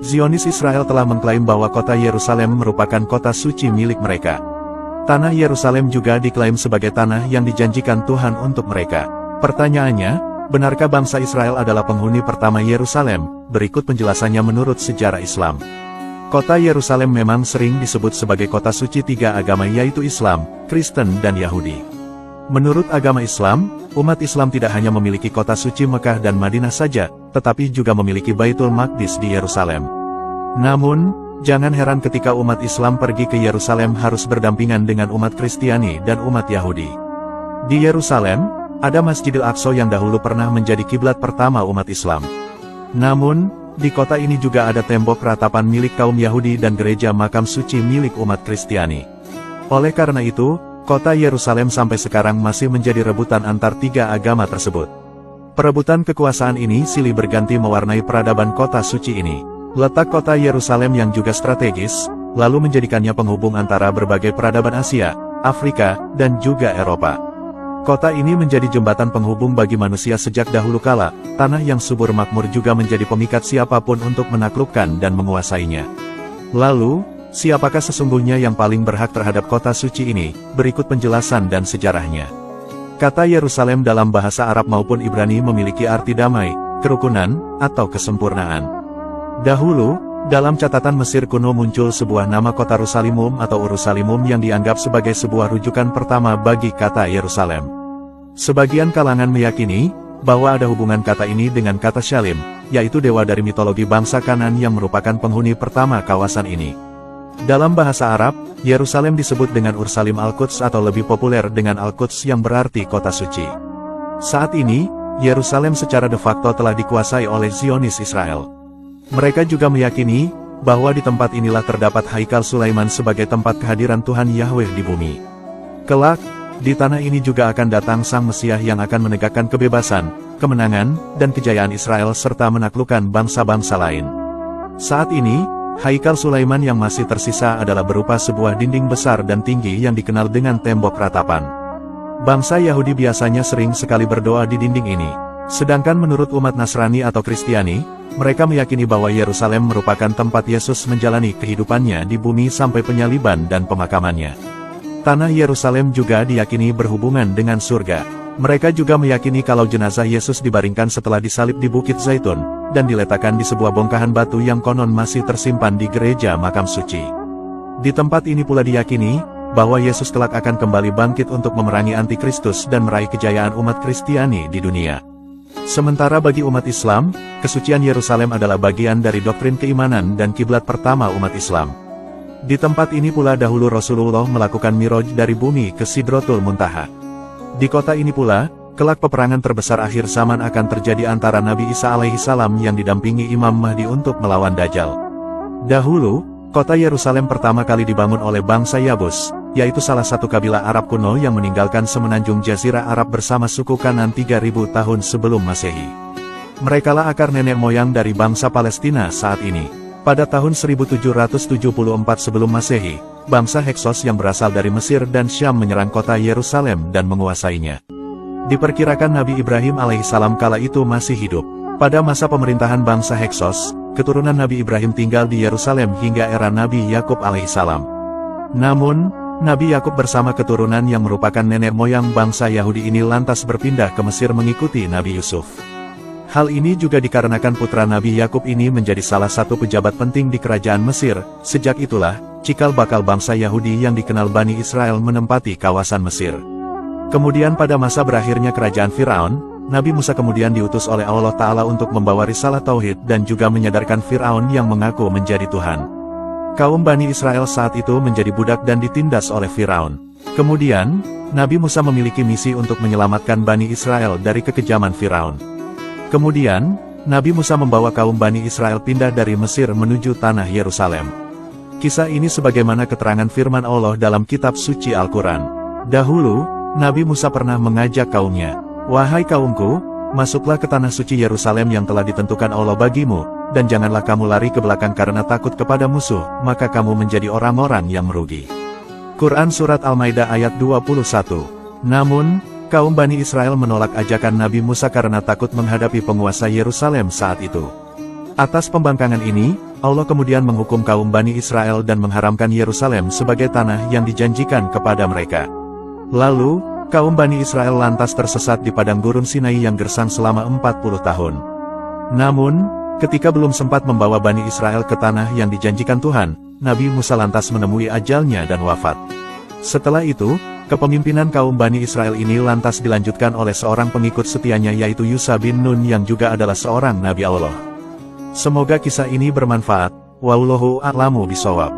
Zionis Israel telah mengklaim bahwa kota Yerusalem merupakan kota suci milik mereka. Tanah Yerusalem juga diklaim sebagai tanah yang dijanjikan Tuhan untuk mereka. Pertanyaannya, benarkah bangsa Israel adalah penghuni pertama Yerusalem? Berikut penjelasannya menurut sejarah Islam. Kota Yerusalem memang sering disebut sebagai kota suci tiga agama yaitu Islam, Kristen dan Yahudi. Menurut agama Islam, umat Islam tidak hanya memiliki kota suci Mekah dan Madinah saja, tetapi juga memiliki Baitul Maqdis di Yerusalem. Namun, jangan heran ketika umat Islam pergi ke Yerusalem harus berdampingan dengan umat Kristiani dan umat Yahudi. Di Yerusalem, ada Masjidil Aqsa yang dahulu pernah menjadi kiblat pertama umat Islam. Namun, di kota ini juga ada tembok ratapan milik kaum Yahudi dan gereja makam suci milik umat Kristiani. Oleh karena itu, kota Yerusalem sampai sekarang masih menjadi rebutan antar tiga agama tersebut. Perebutan kekuasaan ini silih berganti mewarnai peradaban kota suci ini. Letak kota Yerusalem yang juga strategis, lalu menjadikannya penghubung antara berbagai peradaban Asia, Afrika, dan juga Eropa. Kota ini menjadi jembatan penghubung bagi manusia sejak dahulu kala, tanah yang subur makmur juga menjadi pemikat siapapun untuk menaklukkan dan menguasainya. Lalu, siapakah sesungguhnya yang paling berhak terhadap kota suci ini? Berikut penjelasan dan sejarahnya. Kata Yerusalem dalam bahasa Arab maupun Ibrani memiliki arti damai, kerukunan, atau kesempurnaan. Dahulu, dalam catatan Mesir kuno muncul sebuah nama kota Rusalimum atau Urusalimum yang dianggap sebagai sebuah rujukan pertama bagi kata Yerusalem. Sebagian kalangan meyakini bahwa ada hubungan kata ini dengan kata Shalim, yaitu dewa dari mitologi bangsa Kanan yang merupakan penghuni pertama kawasan ini. Dalam bahasa Arab, Yerusalem disebut dengan Ursalim Al-Quds atau lebih populer dengan Al-Quds yang berarti kota suci. Saat ini, Yerusalem secara de facto telah dikuasai oleh Zionis Israel. Mereka juga meyakini bahwa di tempat inilah terdapat Haikal Sulaiman sebagai tempat kehadiran Tuhan Yahweh di bumi. Kelak, di tanah ini juga akan datang Sang Mesias yang akan menegakkan kebebasan, kemenangan, dan kejayaan Israel serta menaklukkan bangsa-bangsa lain. Saat ini, Haikal Sulaiman yang masih tersisa adalah berupa sebuah dinding besar dan tinggi yang dikenal dengan tembok ratapan. Bangsa Yahudi biasanya sering sekali berdoa di dinding ini. Sedangkan menurut umat Nasrani atau Kristiani, mereka meyakini bahwa Yerusalem merupakan tempat Yesus menjalani kehidupannya di bumi sampai penyaliban dan pemakamannya. Tanah Yerusalem juga diyakini berhubungan dengan surga. Mereka juga meyakini kalau jenazah Yesus dibaringkan setelah disalib di Bukit Zaitun, dan diletakkan di sebuah bongkahan batu yang konon masih tersimpan di gereja makam suci. Di tempat ini pula diyakini bahwa Yesus kelak akan kembali bangkit untuk memerangi antikristus dan meraih kejayaan umat Kristiani di dunia. Sementara bagi umat Islam, kesucian Yerusalem adalah bagian dari doktrin keimanan dan kiblat pertama umat Islam. Di tempat ini pula dahulu Rasulullah melakukan Miraj dari bumi ke Sidratul Muntaha. Di kota ini pula, kelak peperangan terbesar akhir zaman akan terjadi antara Nabi Isa alaihissalam yang didampingi Imam Mahdi untuk melawan Dajjal. Dahulu, kota Yerusalem pertama kali dibangun oleh bangsa Yabus, yaitu salah satu kabilah Arab kuno yang meninggalkan semenanjung Jazirah Arab bersama suku Kanan 3000 tahun sebelum Masehi. Merekalah akar nenek moyang dari bangsa Palestina saat ini. Pada tahun 1774 sebelum Masehi, bangsa Heksos yang berasal dari Mesir dan Syam menyerang kota Yerusalem dan menguasainya. Diperkirakan Nabi Ibrahim alaihissalam kala itu masih hidup. Pada masa pemerintahan bangsa Heksos, keturunan Nabi Ibrahim tinggal di Yerusalem hingga era Nabi Yakub alaihissalam. Namun, Nabi Yakub bersama keturunan yang merupakan nenek moyang bangsa Yahudi ini lantas berpindah ke Mesir mengikuti Nabi Yusuf. Hal ini juga dikarenakan putra Nabi Yakub ini menjadi salah satu pejabat penting di kerajaan Mesir. Sejak itulah, cikal bakal bangsa Yahudi yang dikenal Bani Israel menempati kawasan Mesir. Kemudian pada masa berakhirnya kerajaan Firaun, Nabi Musa kemudian diutus oleh Allah Ta'ala untuk membawa risalah Tauhid dan juga menyadarkan Firaun yang mengaku menjadi Tuhan. Kaum Bani Israel saat itu menjadi budak dan ditindas oleh Firaun. Kemudian, Nabi Musa memiliki misi untuk menyelamatkan Bani Israel dari kekejaman Firaun. Kemudian, Nabi Musa membawa kaum Bani Israel pindah dari Mesir menuju tanah Yerusalem. Kisah ini sebagaimana keterangan firman Allah dalam kitab suci Al-Quran. Dahulu, Nabi Musa pernah mengajak kaumnya, "Wahai kaumku, masuklah ke tanah suci Yerusalem yang telah ditentukan Allah bagimu, dan janganlah kamu lari ke belakang karena takut kepada musuh, maka kamu menjadi orang-orang yang merugi." Quran Surat Al-Maidah ayat 21. Namun, kaum Bani Israel menolak ajakan Nabi Musa karena takut menghadapi penguasa Yerusalem saat itu. Atas pembangkangan ini, Allah kemudian menghukum kaum Bani Israel dan mengharamkan Yerusalem sebagai tanah yang dijanjikan kepada mereka. Lalu, kaum Bani Israel lantas tersesat di padang gurun Sinai yang gersang selama 40 tahun. Namun, ketika belum sempat membawa Bani Israel ke tanah yang dijanjikan Tuhan, Nabi Musa lantas menemui ajalnya dan wafat. Setelah itu, kepemimpinan kaum Bani Israel ini lantas dilanjutkan oleh seorang pengikut setianya yaitu Yusha bin Nun yang juga adalah seorang Nabi Allah. Semoga kisah ini bermanfaat. Wallahu a'lamu bishawab.